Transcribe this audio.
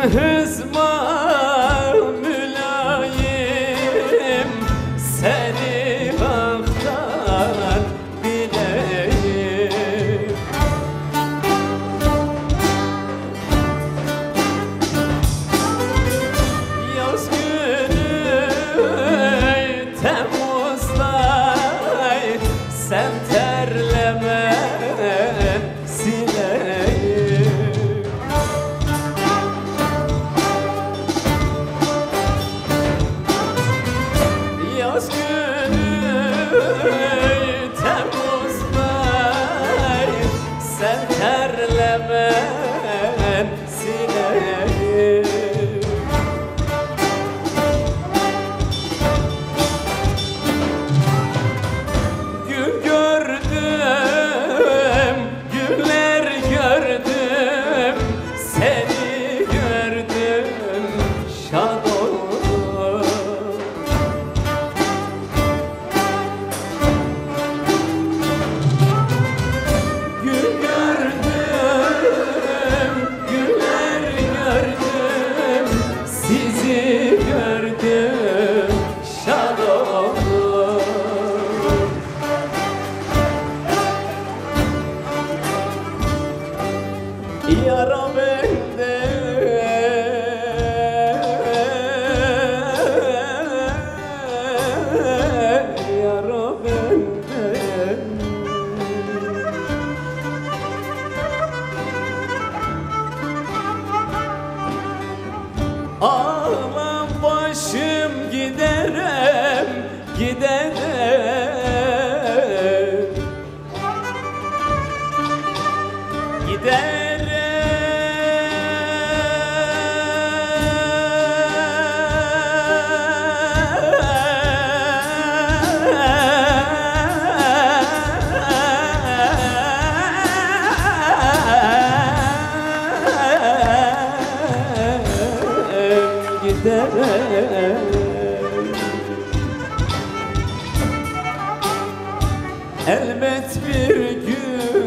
hızma mülayim, seni baktan bileyim. Yaz günü Temmuz'da sen terleme sileyim. Yaz günü Temmuz'da sen terleme sileyim. Gül gördüm, güller gördüm, seni gördüm, şad oldum. Gül gördüm, güller gördüm, sizi gördüm, şad oldum. Yara bende, yara bende. Ağlam başım giderem, giderem, giderem. Giderem. Elbet bir gün